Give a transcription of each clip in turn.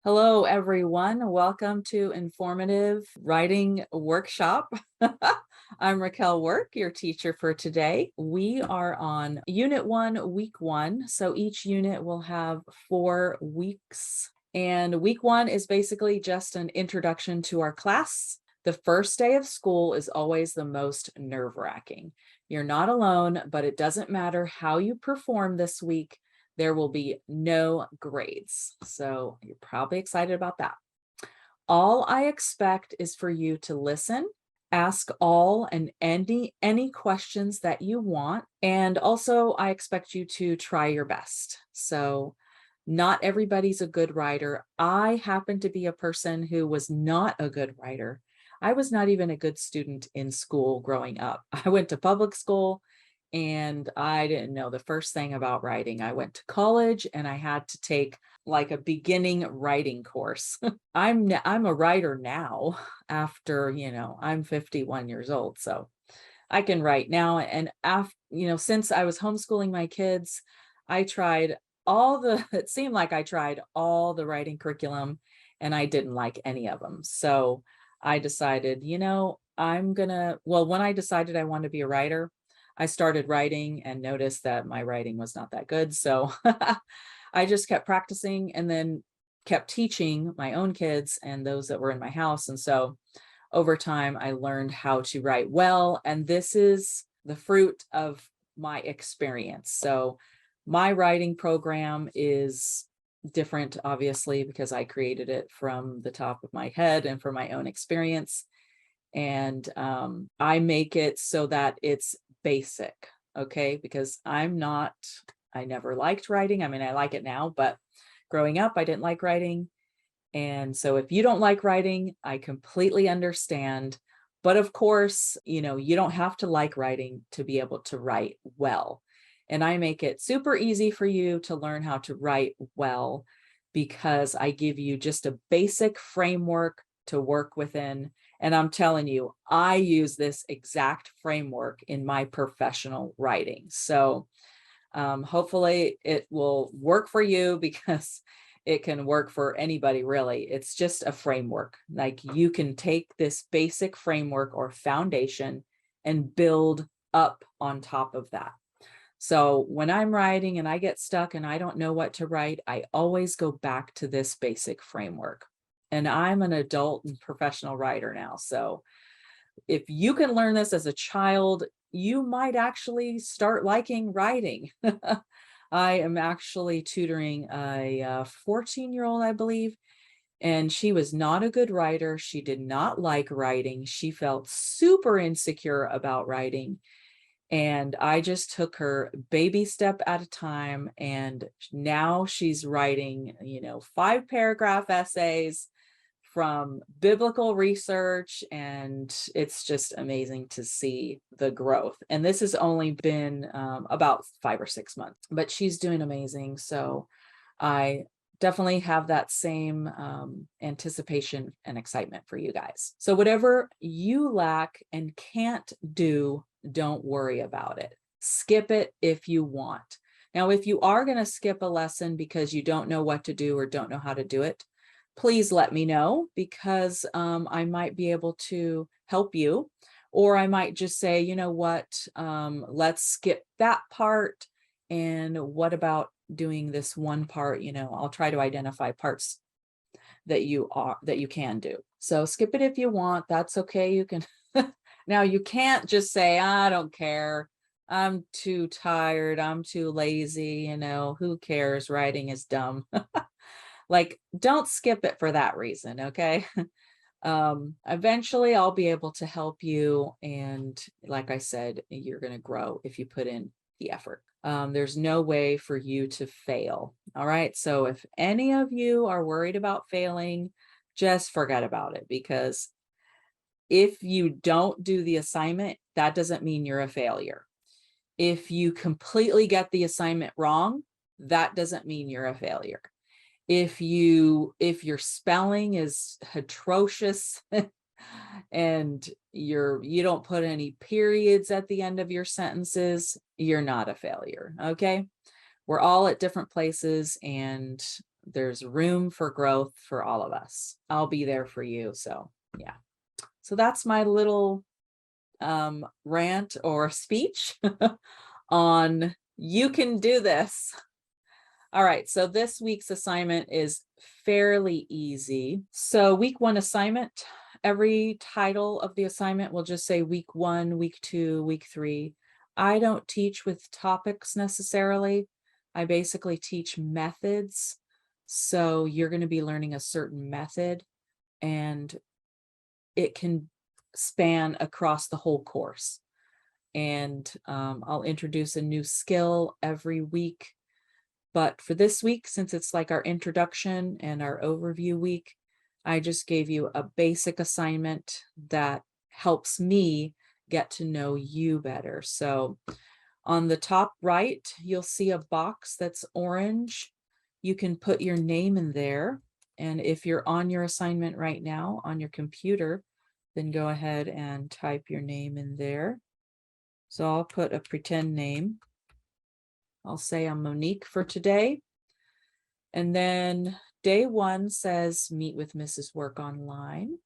Hello, everyone. Welcome to Informative Writing Workshop. I'm Raquel Work, your teacher for today. We are on Unit 1, Week 1. So each unit will have 4 weeks. And Week 1 is basically just an introduction to our class. The first day of school is always the most nerve-wracking. You're not alone, but it doesn't matter how you perform this week. There will be no grades. So you're probably excited about that. All I expect is for you to listen, ask all and any questions that you want. And also I expect you to try your best. So not everybody's a good writer. I happen to be a person who was not a good writer. I was not even a good student in school growing up. I went to public school and I didn't know the first thing about writing. I went to college and I had to take like a beginning writing course. I'm a writer now after, I'm 51 years old, so I can write now. And after, since I was homeschooling my kids, I tried it seemed like I tried all the writing curriculum and I didn't like any of them. So I decided, when I decided I wanted to be a writer, I started writing and noticed that my writing was not that good. So I just kept practicing and then kept teaching my own kids and those that were in my house. And so over time, I learned how to write well. And this is the fruit of my experience. So my writing program is different, obviously, because I created it from the top of my head and from my own experience. And I make it so that it's basic, okay? Because I never liked writing. I mean, I like it now, but growing up, I didn't like writing. And so if you don't like writing, I completely understand. But of course, you don't have to like writing to be able to write well. And I make it super easy for you to learn how to write well because I give you just a basic framework to work within. And I'm telling you, I use this exact framework in my professional writing. So hopefully it will work for you because it can work for anybody, really. It's just a framework. Like you can take this basic framework or foundation and build up on top of that. So when I'm writing and I get stuck and I don't know what to write, I always go back to this basic framework. And I'm an adult and professional writer now. So if you can learn this as a child, you might actually start liking writing. I am actually tutoring a 14-year-old, I believe, and she was not a good writer. She did not like writing. She felt super insecure about writing. And I just took her baby step at a time. And now she's writing, 5-paragraph essays from biblical research. And it's just amazing to see the growth. And this has only been about 5 or 6 months, but she's doing amazing. So I definitely have that same anticipation and excitement for you guys. So whatever you lack and can't do, don't worry about it. Skip it if you want. Now, if you are going to skip a lesson because you don't know what to do or don't know how to do it, please let me know because I might be able to help you. Or I might just say, you know what, let's skip that part. And what about doing this one part? I'll try to identify parts that you can do. So skip it if you want. That's okay. You can. Now you can't just say, I don't care. I'm too tired. I'm too lazy. Who cares? Writing is dumb. Like, don't skip it for that reason. Okay. Eventually I'll be able to help you. And like I said, you're going to grow if you put in the effort. There's no way for you to fail. All right. So if any of you are worried about failing, just forget about it, because if you don't do the assignment, that doesn't mean you're a failure. If you completely get the assignment wrong, that doesn't mean you're a failure. If your spelling is atrocious and you don't put any periods at the end of your sentences, you're not a failure. Okay. We're all at different places, and there's room for growth for all of us. I'll be there for you. So yeah. So that's my little rant or speech on you can do this. All right, so this week's assignment is fairly easy. So week 1 assignment, every title of the assignment will just say week 1, week 2, week 3. I don't teach with topics necessarily. I basically teach methods. So you're going to be learning a certain method, and it can span across the whole course. And I'll introduce a new skill every week. But for this week, since it's like our introduction and our overview week, I just gave you a basic assignment that helps me get to know you better. So on the top right, you'll see a box that's orange. You can put your name in there. And if you're on your assignment right now on your computer, then go ahead and type your name in there. So I'll put a pretend name. I'll say I'm Monique for today. And then day 1 says meet with Mrs. Work online.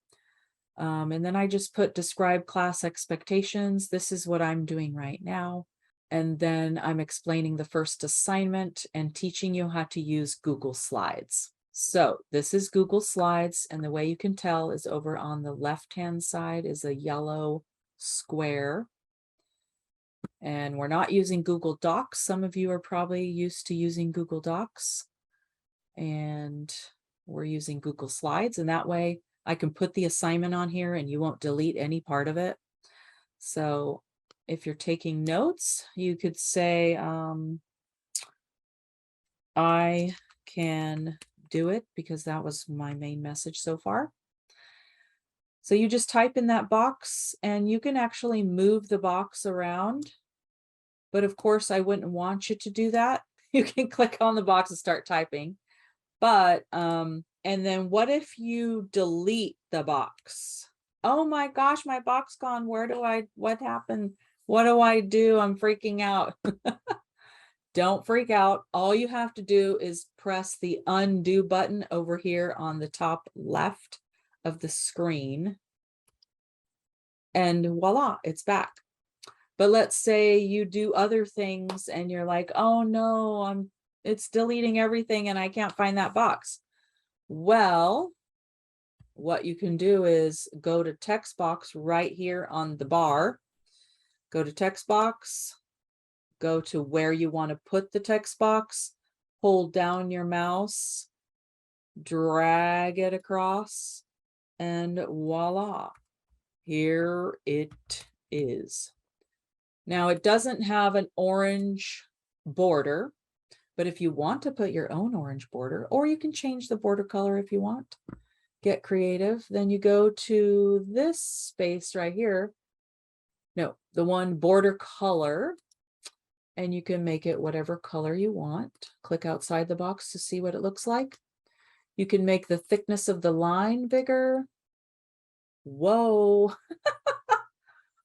And then I just put describe class expectations. This is what I'm doing right now. And then I'm explaining the first assignment and teaching you how to use Google Slides. So this is Google Slides, and the way you can tell is over on the left-hand side is a yellow square. And we're not using Google Docs. Some of you are probably used to using Google Docs. And we're using Google Slides. And that way I can put the assignment on here and you won't delete any part of it. So if you're taking notes, you could say, I can do it, because that was my main message so far. So you just type in that box, and you can actually move the box around. But of course, I wouldn't want you to do that. You can click on the box and start typing. But, and then what if you delete the box? Oh my gosh, my box gone. What happened? What do I do? I'm freaking out. Don't freak out. All you have to do is press the undo button over here on the top left of the screen. And voila, it's back. But let's say you do other things and you're like, oh no, it's deleting everything and I can't find that box. Well, what you can do is go to text box right here on the bar. Go to text box, go to where you want to put the text box, hold down your mouse, drag it across, and voila, here it is. Now it doesn't have an orange border, but if you want to put your own orange border, or you can change the border color if you want, get creative, then you go to this space right here. No, the one border color, and you can make it whatever color you want. Click outside the box to see what it looks like. You can make the thickness of the line bigger. Whoa.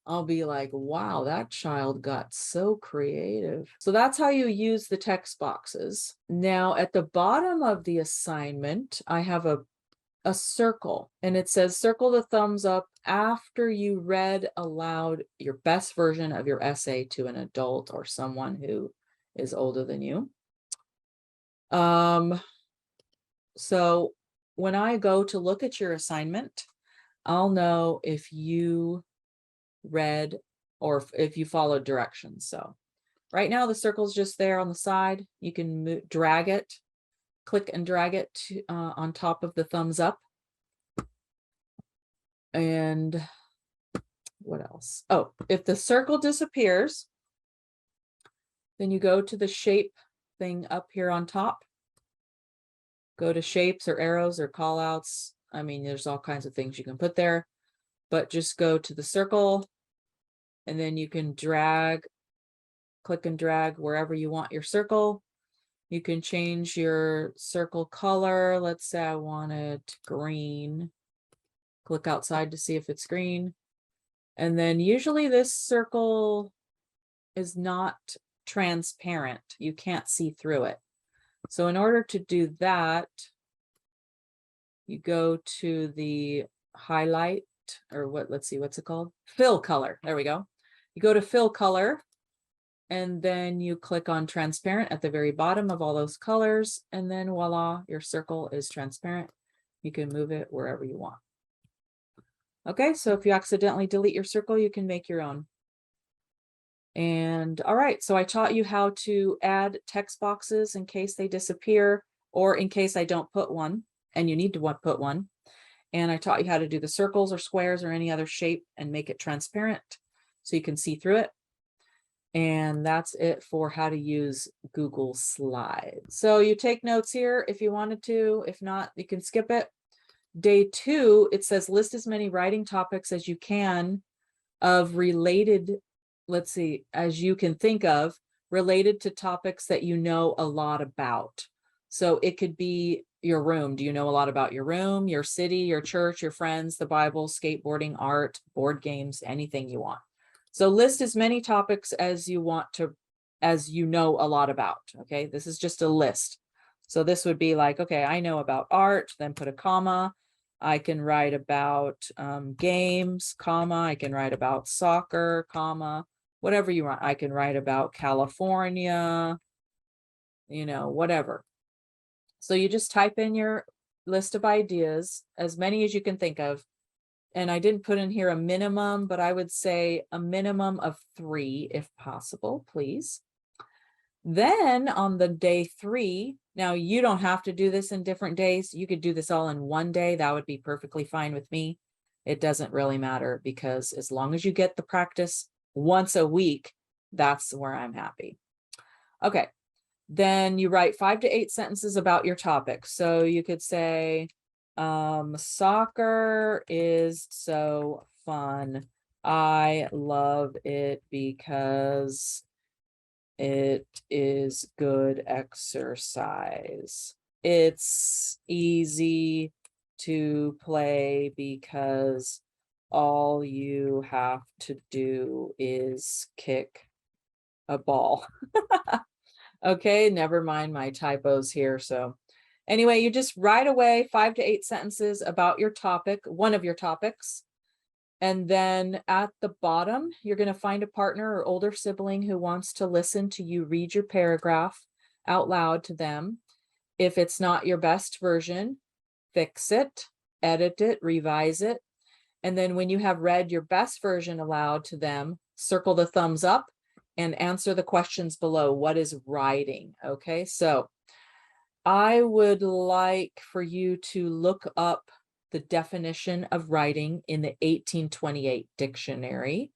I'll be like, wow, that child got so creative. So that's how you use the text boxes. Now at the bottom of the assignment, I have a circle, and it says circle the thumbs up after you read aloud your best version of your essay to an adult or someone who is older than you. So when I go to look at your assignment, I'll know if you read or if you followed directions. So right now the circle's just there on the side. You can drag it, click and drag it to, on top of the thumbs up. And what else? Oh, if the circle disappears, then you go to the shape thing up here on top. Go to shapes or arrows or call outs. I mean, there's all kinds of things you can put there, but just go to the circle, and then you can drag, click and drag wherever you want your circle. You can change your circle color. Let's say I want it green. Click outside to see if it's green. And then usually this circle is not transparent. You can't see through it. So in order to do that, you go to the highlight, or let's see, what's it called? Fill color. There we go. You go to fill color, and then you click on transparent at the very bottom of all those colors, and then voila, your circle is transparent. You can move it wherever you want. Okay, so if you accidentally delete your circle, you can make your own. And all right, so I taught you how to add text boxes in case they disappear, or in case I don't put one and you need to put one. And I taught you how to do the circles or squares or any other shape and make it transparent so you can see through it. And that's it for how to use Google Slides. So you take notes here if you wanted to. If not, you can skip it. Day 2, it says list as many writing topics as you can of related, let's see, as you can think of, related to topics that you know a lot about. So it could be your room. Do you know a lot about your room, your city, your church, your friends, the Bible, skateboarding, art, board games, anything you want. So list as many topics as you want to, as you know a lot about. Okay, this is just a list. So this would be like, okay, I know about art, then put a comma. I can write about games, comma. I can write about soccer, comma, whatever you want. I can write about California, you know, whatever. So you just type in your list of ideas, as many as you can think of. And I didn't put in here a minimum, but I would say a minimum of 3 if possible, please. Then on the day 3, now you don't have to do this in different days. You could do this all in one day. That would be perfectly fine with me. It doesn't really matter, because as long as you get the practice once a week, that's where I'm happy. Okay. Then you write 5 to 8 sentences about your topic. So you could say, soccer is so fun. I love it because it is good exercise. It's easy to play because all you have to do is kick a ball. Okay, never mind my typos here. So anyway, you just write away 5 to 8 sentences about your topic, one of your topics. And then at the bottom, you're going to find a partner or older sibling who wants to listen to you read your paragraph out loud to them. If it's not your best version, fix it, edit it, revise it. And then when you have read your best version aloud to them, circle the thumbs up and answer the questions below. What is writing? Okay, so I would like for you to look up the definition of writing in the 1828 dictionary,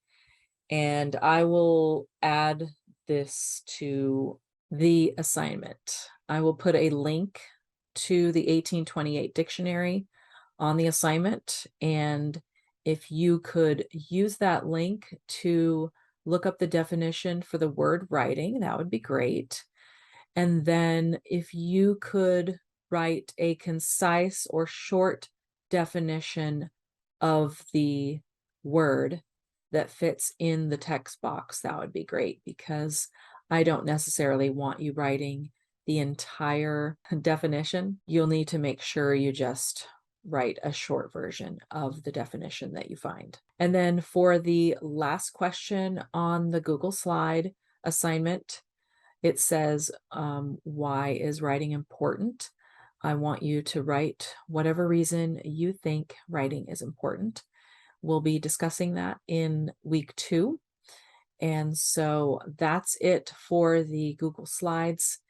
and I will add this to the assignment. I will put a link to the 1828 dictionary on the assignment, and if you could use that link to look up the definition for the word writing, that would be great. And then if you could write a concise or short definition of the word that fits in the text box, that would be great, because I don't necessarily want you writing the entire definition. You'll need to make sure you just write a short version of the definition that you find. And then for the last question on the Google slide assignment, it says, why is writing important? I want you to write whatever reason you think writing is important. We'll be discussing that in week 2. And so that's it for the Google Slides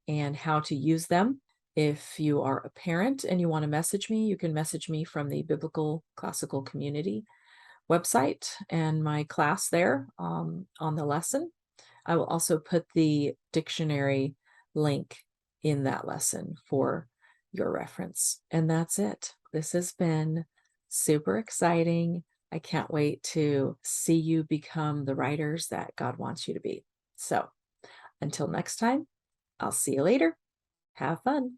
and how to use them. If you are a parent and you want to message me, you can message me from the Biblical Classical Community website and my class there on the lesson. I will also put the dictionary link in that lesson for your reference. And that's it. This has been super exciting. I can't wait to see you become the writers that God wants you to be. So until next time, I'll see you later. Have fun.